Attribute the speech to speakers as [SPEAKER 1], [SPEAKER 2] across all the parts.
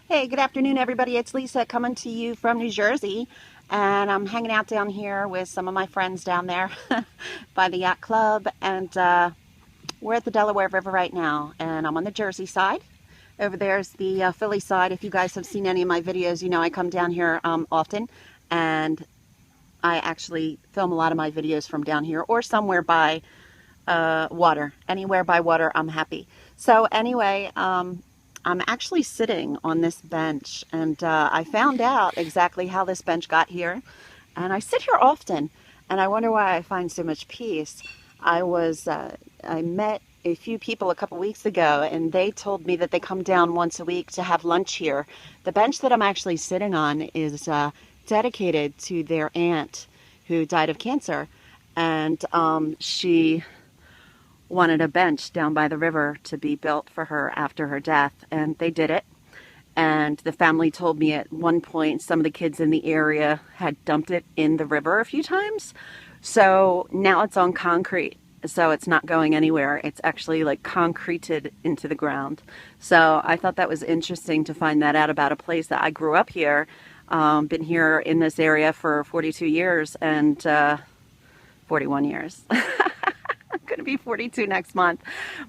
[SPEAKER 1] Hey, good afternoon, everybody. It's Lisa coming to you from New Jersey, and I'm hanging out down here with some of my friends down there by the yacht club, and we're at the Delaware River right now, and I'm on the Jersey side. Over there's the Philly side. If you guys have seen any of my videos, you know I come down here often, and I actually film a lot of my videos from down here or somewhere by water. Anywhere by water, I'm happy. So anyway, I'm actually sitting on this bench, and I found out exactly how this bench got here. And I sit here often, and I wonder why I find so much peace. I met a few people a couple weeks ago, and they told me that they come down once a week to have lunch here. The bench that I'm actually sitting on is dedicated to their aunt who died of cancer, and she wanted a bench down by the river to be built for her after her death, and they did it. And the family told me at one point some of the kids in the area had dumped it in the river a few times. So now it's on concrete, so it's not going anywhere. It's actually like concreted into the ground. So I thought that was interesting to find that out about a place that I grew up here. Been here in this area for 42 years and 41 years. I'm going to be 42 next month.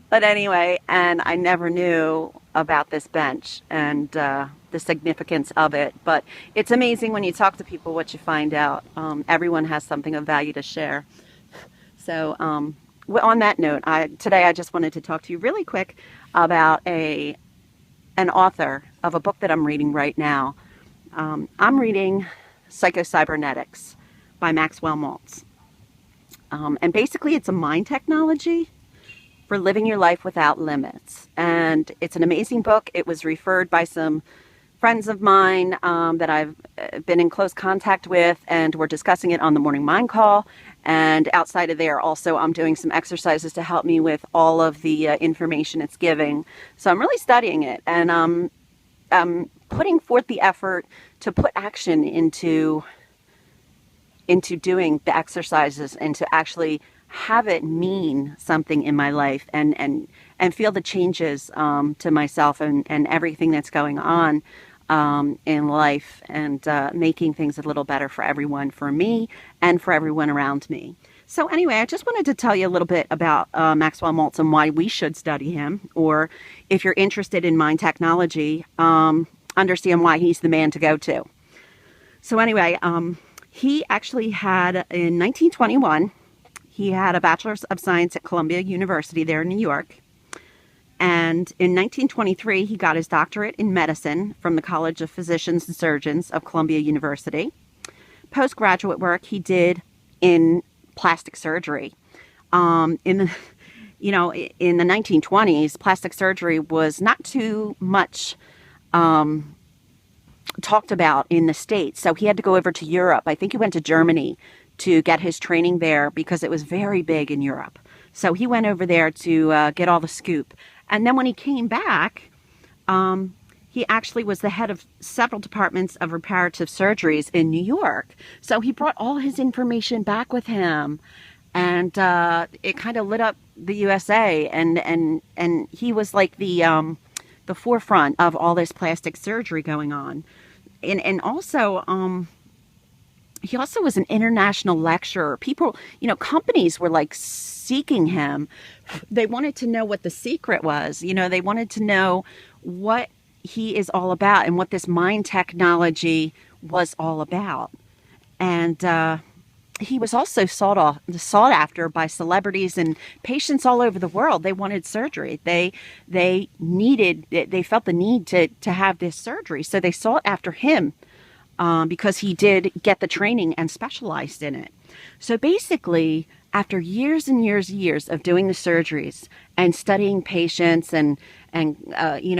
[SPEAKER 1] But anyway, and I never knew about this bench and the significance of it. But it's amazing when you talk to people what you find out. Everyone has something of value to share. So on that note, today I just wanted to talk to you really quick about an author of a book that I'm reading right now. I'm reading Psycho-Cybernetics by Maltz. And basically it's a mind technology for living your life without limits. And it's an amazing book. It was referred by some friends of mine that I've been in close contact with, and we're discussing it on the morning mind call. And outside of there also I'm doing some exercises to help me with all of the information it's giving. So I'm really studying it, and I'm putting forth the effort to put action into doing the exercises and to actually have it mean something in my life and feel the changes to myself and everything that's going on in life, and making things a little better for everyone, for me and for everyone around me. So anyway, I just wanted to tell you a little bit about Maxwell Maltz and why we should study him, or if you're interested in mind technology, understand why he's the man to go to. So anyway, he actually had, in 1921, he had a Bachelor's of Science at Columbia University there in New York. And in 1923, he got his doctorate in medicine from the College of Physicians and Surgeons of Columbia University. Postgraduate work he did in plastic surgery. In the 1920s, plastic surgery was not too much talked about in the States. So he had to go over to Europe. I think he went to Germany to get his training there because it was very big in Europe. So he went over there to get all the scoop. And then when he came back, he actually was the head of several departments of reparative surgeries in New York. So he brought all his information back with him, and it kind of lit up the USA. And he was like the forefront of all this plastic surgery going on. And also, he also was an international lecturer. People, companies were like seeking him. They wanted to know what the secret was. They wanted to know what he is all about and what this mind technology was all about. And he was also sought after by celebrities and patients all over the world. They wanted surgery. They felt the need to have this surgery. So they sought after him because he did get the training and specialized in it. So basically, after years and years of doing the surgeries and studying patients and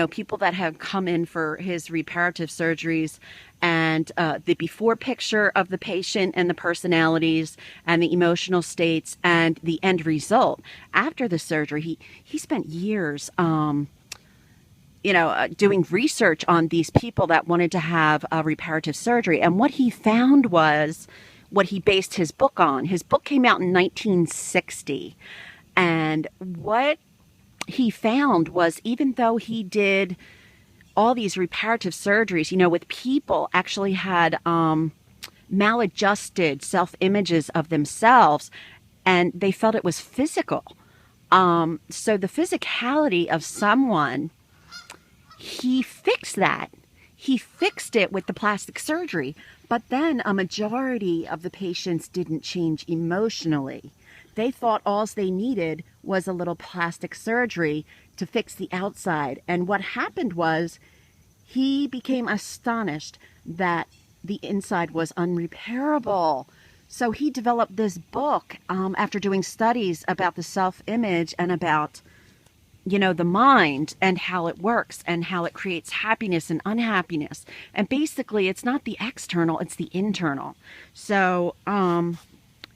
[SPEAKER 1] people that have come in for his reparative surgeries, and the before picture of the patient and the personalities and the emotional states and the end result after the surgery, he spent years doing research on these people that wanted to have a reparative surgery. And what he found was what he based his book on. His book came out in 1960. And what he found was, even though he did all these reparative surgeries, you know, with people actually had maladjusted self-images of themselves, and they felt it was physical. So the physicality of someone, he fixed that. He fixed it with the plastic surgery, but then a majority of the patients didn't change emotionally. They thought all they needed was a little plastic surgery to fix the outside. And what happened was he became astonished that the inside was unrepairable. So he developed this book after doing studies about the self-image and about, you know, the mind and how it works and how it creates happiness and unhappiness. And basically, it's not the external, it's the internal. So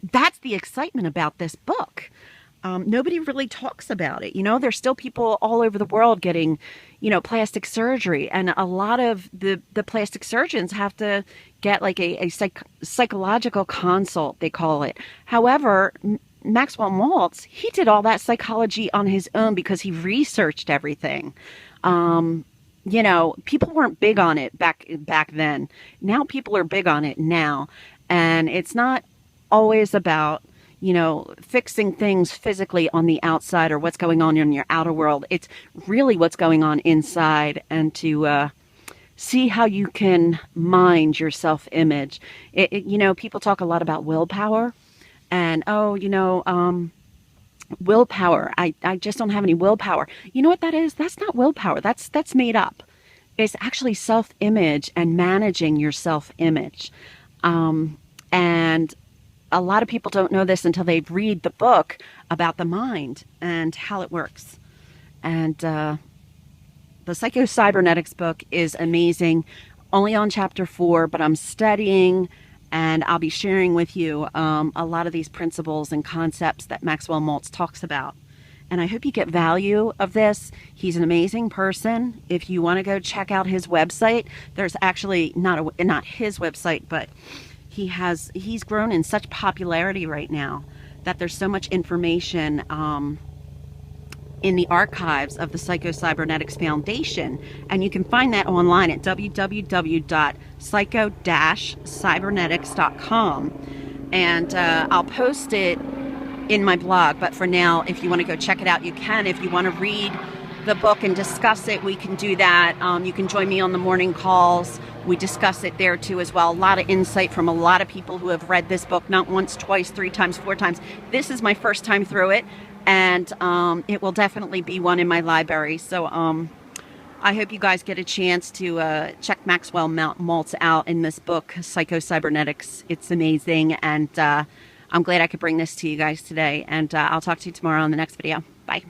[SPEAKER 1] that's the excitement about this book. Nobody really talks about it. You know, there's still people all over the world getting, you know, plastic surgery. And a lot of the plastic surgeons have to get like a psychological consult, they call it. However, Maxwell Maltz, he did all that psychology on his own because he researched everything. You know, people weren't big on it back then. Now people are big on it now. And it's not always about, you know, fixing things physically on the outside or what's going on in your outer world. It's really what's going on inside, and to see how you can mind your self-image. You know, people talk a lot about willpower and, oh, you know, willpower. I just don't have any willpower. You know what that is? That's not willpower. That's made up. It's actually self-image and managing your self-image. And a lot of people don't know this until they read the book about the mind and how it works. And the Psycho-Cybernetics book is amazing. Only on chapter 4, but I'm studying, and I'll be sharing with you a lot of these principles and concepts that Maxwell Maltz talks about. And I hope you get value of this. He's an amazing person. If you want to go check out his website, there's actually not his website, but he's grown in such popularity right now that there's so much information in the archives of the Psycho-Cybernetics Foundation, and you can find that online at www.psycho-cybernetics.com, and I'll post it in my blog. But for now, if you want to go check it out, you can. If you want to read the book and discuss it, we can do that. You can join me on the morning calls. We discuss it there too as well. A lot of insight from a lot of people who have read this book, not once, twice, 3 times, 4 times. This is my first time through it, and it will definitely be one in my library. So I hope you guys get a chance to check Maxwell Maltz out in this book, Psycho-Cybernetics. It's amazing, and I'm glad I could bring this to you guys today, and I'll talk to you tomorrow on the next video. Bye.